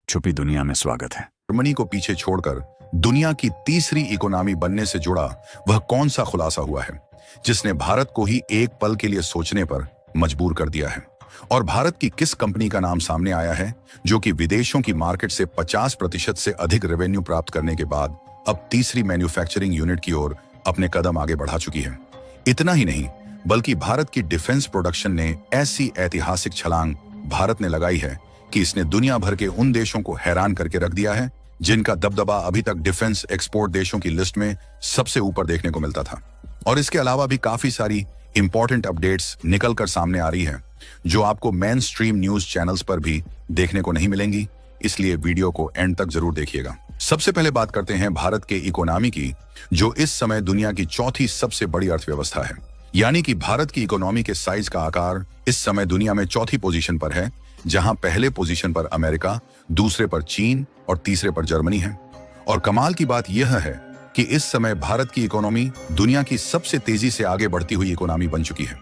छुपी दुनिया में स्वागत है। जर्मनी को पीछे छोड़कर दुनिया की तीसरी इकोनॉमी बनने से जुड़ा वह कौन सा खुलासा हुआ है जिसने भारत को ही एक पल के लिए सोचने पर मजबूर कर दिया है? और भारत की किस कंपनी का नाम सामने आया है जो कि विदेशों की मार्केट से 50% से अधिक रेवेन्यू प्राप्त करने के बाद अब तीसरी मैन्युफैक्चरिंग यूनिट की ओर अपने कदम आगे बढ़ा चुकी है? इतना ही नहीं बल्कि भारत की डिफेंस प्रोडक्शन ने ऐसी ऐतिहासिक छलांग भारत ने लगाई है कि इसने दुनिया भर के उन देशों को हैरान करके रख दिया है जिनका दबदबा अभी तक डिफेंस एक्सपोर्ट देशों की लिस्ट में सबसे ऊपर देखने को मिलता था। और इसके अलावा भी काफी सारी इंपॉर्टेंट अपडेट्स निकल कर सामने आ रही है जो आपको मेन स्ट्रीम न्यूज चैनल्स पर भी देखने को नहीं मिलेंगी, इसलिए वीडियो को एंड तक जरूर देखिएगा। सबसे पहले बात करते हैं भारत के इकोनॉमी की, जो इस समय दुनिया की चौथी सबसे बड़ी अर्थव्यवस्था है। यानी कि भारत की इकोनॉमी के साइज का आकार इस समय दुनिया में चौथी पोजीशन पर है, जहां पहले पोजीशन पर अमेरिका, दूसरे पर चीन और तीसरे पर जर्मनी है। और कमाल की बात यह है कि इस समय भारत की इकोनॉमी दुनिया की सबसे तेजी से आगे बढ़ती हुई इकोनॉमी बन चुकी है।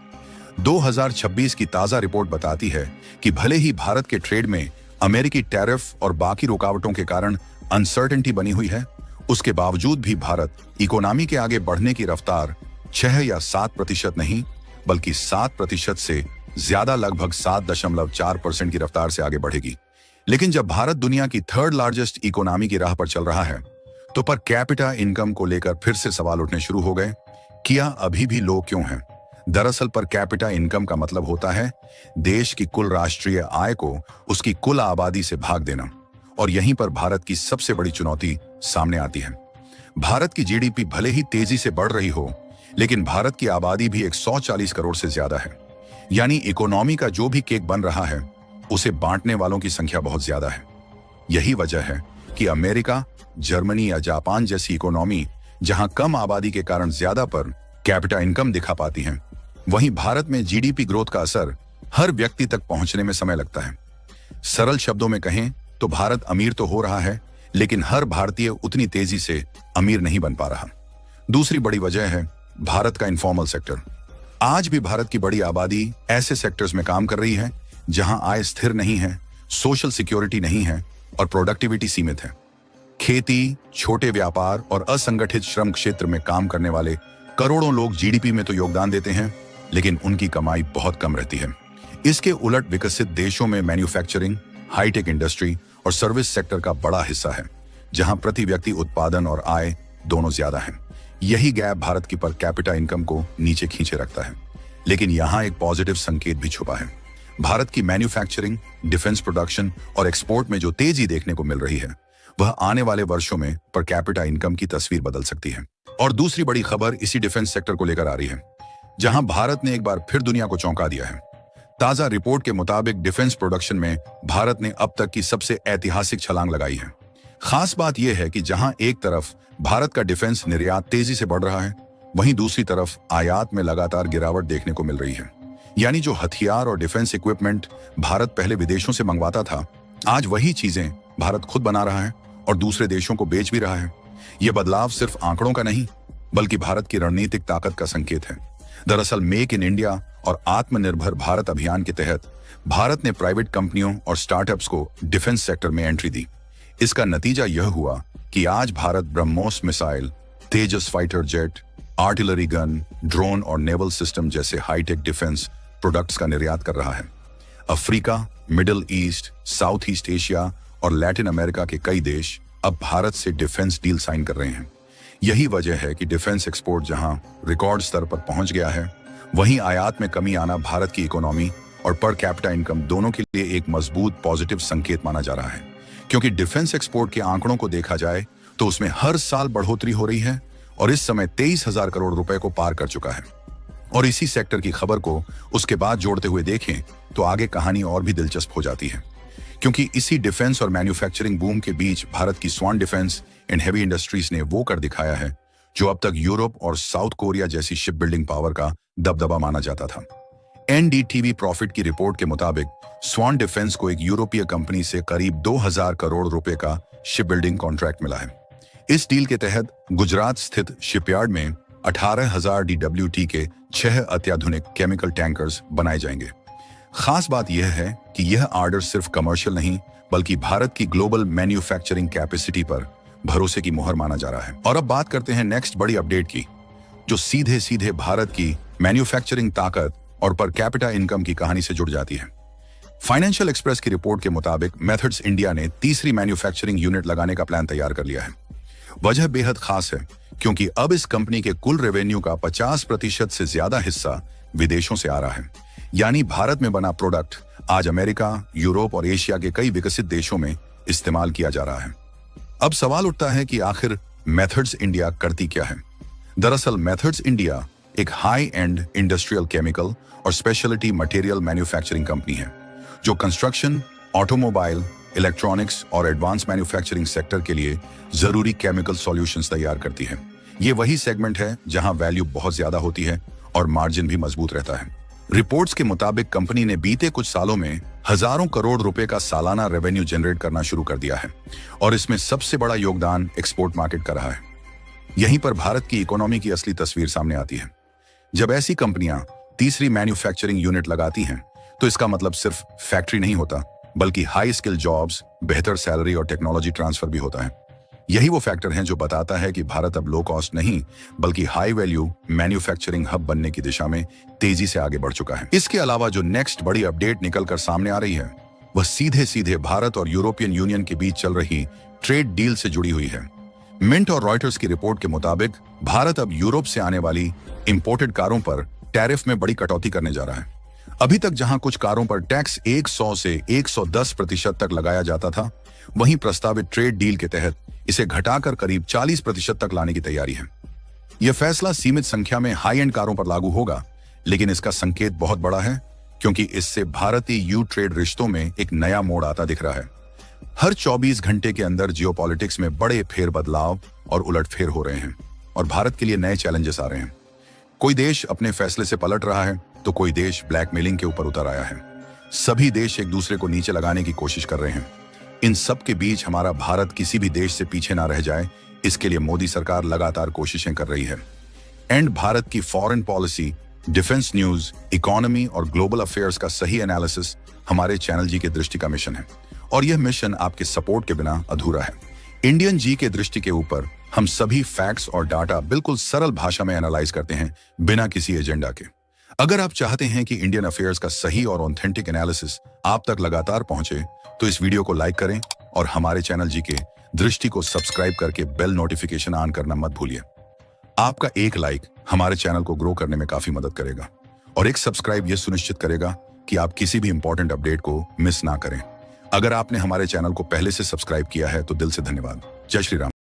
2026 की ताजा रिपोर्ट बताती है कि भले ही भारत के ट्रेड में अमेरिकी टैरिफ और बाकी रुकावटों के कारण अनसर्टेनिटी बनी हुई है, उसके बावजूद भी भारत इकोनॉमी के आगे बढ़ने की रफ्तार 6 या 7% नहीं बल्कि 7% से ज्यादा, लगभग 7.4% की रफ्तार से आगे बढ़ेगी। लेकिन जब भारत दुनिया की थर्ड लार्जेस्ट इकोनॉमी की राह पर चल रहा है तो पर कैपिटा इनकम को लेकर फिर से सवाल उठने शुरू हो गए। क्या अभी भी लो क्यों हैं? दरअसल पर कैपिटा इनकम का मतलब होता है देश की कुल राष्ट्रीय आय को उसकी कुल आबादी से भाग देना, और यहीं पर भारत की सबसे बड़ी चुनौती सामने आती है। भारत की जीडीपी भले ही तेजी से बढ़ रही हो, लेकिन भारत की आबादी भी 140 करोड़ से ज्यादा है। यानी इकोनॉमी का जो भी केक बन रहा है उसे बांटने वालों की संख्या बहुत ज्यादा है। यही वजह है कि अमेरिका, जर्मनी या जापान जैसी इकोनॉमी जहां कम आबादी के कारण ज्यादा पर कैपिटा इनकम दिखा पाती हैं, वहीं भारत में जीडीपी ग्रोथ का असर हर व्यक्ति तक पहुंचने में समय लगता है। सरल शब्दों में कहें तो भारत अमीर तो हो रहा है, लेकिन हर भारतीय उतनी तेजी से अमीर नहीं बन पा रहा। दूसरी बड़ी वजह है भारत का इनफॉर्मल सेक्टर। आज भी भारत की बड़ी आबादी ऐसे सेक्टर्स में काम कर रही है जहां आय स्थिर नहीं है, सोशल सिक्योरिटी नहीं है और प्रोडक्टिविटी सीमित है। खेती, छोटे व्यापार और असंगठित श्रम क्षेत्र में काम करने वाले करोड़ों लोग जीडीपी में तो योगदान देते हैं, लेकिन उनकी कमाई बहुत कम रहती है। इसके उलट विकसित देशों में मैन्युफैक्चरिंग, हाईटेक इंडस्ट्री और सर्विस सेक्टर का बड़ा हिस्सा है, जहां प्रति व्यक्ति उत्पादन और आय दोनों ज्यादा है। यही गैप भारत की पर कैपिटा इनकम को नीचे खींचे रखता है। लेकिन यहाँ एक पॉजिटिव संकेत भी छुपा है। भारत की मैन्युफैक्चरिंग, डिफेंस प्रोडक्शन और एक्सपोर्ट में जो तेजी देखने को मिल रही है, वह आने वाले वर्षों में पर कैपिटा इनकम की तस्वीर बदल सकती है। और दूसरी बड़ी खबर इसी डिफेंस सेक्टर को लेकर आ रही है, जहां भारत ने एक बार फिर दुनिया को चौंका दिया है। ताजा रिपोर्ट के मुताबिक डिफेंस प्रोडक्शन में भारत ने अब तक की सबसे ऐतिहासिक छलांग लगाई है। खास बात यह है कि जहां एक तरफ भारत का डिफेंस निर्यात तेजी से बढ़ रहा है, वहीं दूसरी तरफ आयात में लगातार गिरावट देखने को मिल रही है। यानी जो हथियार और डिफेंस इक्विपमेंट भारत पहले विदेशों से मंगवाता था, आज वही चीजें भारत खुद बना रहा है और दूसरे देशों को बेच भी रहा है। यह बदलाव सिर्फ आंकड़ों का नहीं बल्कि भारत की रणनीतिक ताकत का संकेत है। दरअसल मेक इन इंडिया और आत्मनिर्भर भारत अभियान के तहत भारत ने प्राइवेट कंपनियों और स्टार्टअप्स को डिफेंस सेक्टर में एंट्री दी। इसका नतीजा यह हुआ कि आज Bharat BrahMos missile, Tejas fighter jet, artillery gun, drone और नेवल सिस्टम जैसे हाईटेक डिफेंस प्रोडक्ट्स का निर्यात कर रहा है। Africa, Middle East, South East Asia और लैटिन अमेरिका के कई देश अब भारत से डिफेंस डील साइन कर रहे हैं। यही वजह है कि डिफेंस एक्सपोर्ट जहां रिकॉर्ड स्तर पर पहुंच गया है, वहीं आयात में कमी आना भारत की इकोनॉमी और पर कैपिटा इनकम दोनों के लिए एक मजबूत पॉजिटिव संकेत माना जा रहा है। क्योंकि डिफेंस एक्सपोर्ट के आंकड़ों को देखा जाए तो उसमें हर साल बढ़ोतरी हो रही है और इस समय 23,000 करोड़ रुपए को पार कर चुका है। और इसी सेक्टर की खबर को उसके बाद जोड़ते हुए देखें तो आगे कहानी और भी दिलचस्प हो जाती है। क्योंकि इसी डिफेंस और मैन्युफैक्चरिंग बूम के बीच भारत की स्वान डिफेंस एंड हेवी इंडस्ट्रीज ने वो कर दिखाया है जो अब तक यूरोप और साउथ कोरिया जैसी शिप बिल्डिंग पावर का दबदबा माना जाता था। एनडीटीवी प्रॉफिट की रिपोर्ट के मुताबिक स्वान डिफेंस को एक यूरोपीय कंपनी से करीब 2,000 करोड़ रुपए का शिप बिल्डिंग कॉन्ट्रैक्ट मिला है। इस डील के तहत गुजरात स्थित शिपयार्ड में 18,000 DWT के 6 अत्याधुनिक केमिकल टैंकर्स बनाए जाएंगे। खास बात यह है कि यह ऑर्डर सिर्फ कमर्शियल नहीं बल्कि भारत की ग्लोबल मैन्युफैक्चरिंग कैपेसिटी पर भरोसे की मोहर माना जा रहा है। और अब बात करते हैं नेक्स्ट बड़ी अपडेट की, जो सीधे सीधे भारत की मैन्युफैक्चरिंग ताकत और पर कैपिटा इनकम की कहानी से जुड़ जाती है। फाइनेंशियल एक्सप्रेस की रिपोर्ट के मुताबिक मेथड्स इंडिया ने तीसरी मैन्युफैक्चरिंग यूनिट लगाने का प्लान तैयार कर लिया है। वजह बेहद खास है, क्योंकि अब इस कंपनी के कुल रेवेन्यू का 50% से ज्यादा हिस्सा विदेशों से आ रहा है। यानी भारत में बना प्रोडक्ट आज अमेरिका, यूरोप और एशिया के कई विकसित देशों में इस्तेमाल किया जा रहा है। अब सवाल उठता है कि आखिर मेथड्स इंडिया करती क्या है। दरअसल मेथड्स इंडिया एक हाई एंड इंडस्ट्रियल केमिकल और स्पेशलिटी मटेरियल मैन्युफैक्चरिंग कंपनी है, जो कंस्ट्रक्शन, ऑटोमोबाइल, इलेक्ट्रॉनिक्स और एडवांस मैन्युफैक्चरिंग सेक्टर के लिए जरूरी केमिकल सॉल्यूशंस तैयार करती है। ये वही सेगमेंट है जहां वैल्यू बहुत ज्यादा होती है और मार्जिन भी मजबूत रहता है। रिपोर्ट्स के मुताबिक कंपनी ने बीते कुछ सालों में हजारों करोड़ रुपए का सालाना रेवेन्यू जनरेट करना शुरू कर दिया है और इसमें सबसे बड़ा योगदान एक्सपोर्ट मार्केट का रहा है। यहीं पर भारत की इकोनॉमी की असली तस्वीर सामने आती है। जब ऐसी कंपनियां तीसरी मैन्युफैक्चरिंग यूनिट लगाती हैं, तो इसका मतलब सिर्फ फैक्ट्री नहीं होता, बल्कि हाई स्किल जॉब्स, बेहतर सैलरी और टेक्नोलॉजी ट्रांसफर भी होता है। यही वो फैक्टर है जो बताता है कि भारत अब लो कॉस्ट नहीं, बल्कि हाई वैल्यू मैन्युफैक्चरिंग हब बनने की दिशा में तेजी से आगे बढ़ चुका है। इसके अलावा जो नेक्स्ट बड़ी अपडेट निकलकर सामने आ रही है, वह सीधे सीधे भारत और यूरोपियन यूनियन के बीच चल रही ट्रेड डील से जुड़ी हुई है। मिंट और रॉयटर्स की रिपोर्ट के मुताबिक भारत अब यूरोप से आने वाली इंपोर्टेड कारों पर टैरिफ में बड़ी कटौती करने जा रहा है। अभी तक जहां कुछ कारों पर टैक्स 100 से 110% तक लगाया जाता था, वहीं प्रस्तावित ट्रेड डील के तहत इसे घटाकर करीब 40% तक लाने की तैयारी है। यह फैसला सीमित संख्या में हाई एंड कारों पर लागू होगा, लेकिन इसका संकेत बहुत बड़ा है, क्योंकि इससे भारतीय यू ट्रेड रिश्तों में एक नया मोड़ आता दिख रहा है। हर 24 घंटे के अंदर जियोपॉलिटिक्स में बड़े फेर बदलाव और उलटफेर हो रहे हैं और भारत के लिए नए चैलेंजेस आ रहे हैं। कोई देश अपने फैसले से पलट रहा है, तो कोई देश ब्लैकमेलिंग के ऊपर उतर आया है। सभी देश एक दूसरे को नीचे लगाने की कोशिश कर रहे हैं। इन सब के बीच हमारा भारत किसी भी देश से पीछे ना रह जाए, इसके लिए मोदी सरकार लगातार कोशिशें कर रही है। एंड भारत की foreign policy, defence news, economy और ग्लोबल अफेयर्स का सही एनालिसिस हमारे चैनल जी के दृष्टि का मिशन है, और यह मिशन आपके सपोर्ट के बिना अधूरा है। इंडियन जी के दृष्टि के ऊपर हम सभी फैक्ट्स और डाटा बिल्कुल सरल भाषा में एनालाइज करते हैं, बिना किसी एजेंडा के। अगर आप चाहते हैं कि इंडियन अफेयर्स का सही और ऑथेंटिक एनालिसिस आप तक लगातार पहुंचे, तो इस वीडियो को लाइक करें और हमारे चैनल जी के दृष्टि को सब्सक्राइब करके बेल नोटिफिकेशन ऑन करना मत भूलिए। आपका एक लाइक हमारे चैनल को ग्रो करने में काफी मदद करेगा, और एक सब्सक्राइब यह सुनिश्चित करेगा कि आप किसी भी इंपॉर्टेंट अपडेट को मिस ना करें। अगर आपने हमारे चैनल को पहले से सब्सक्राइब किया है, तो दिल से धन्यवाद। जय श्री राम।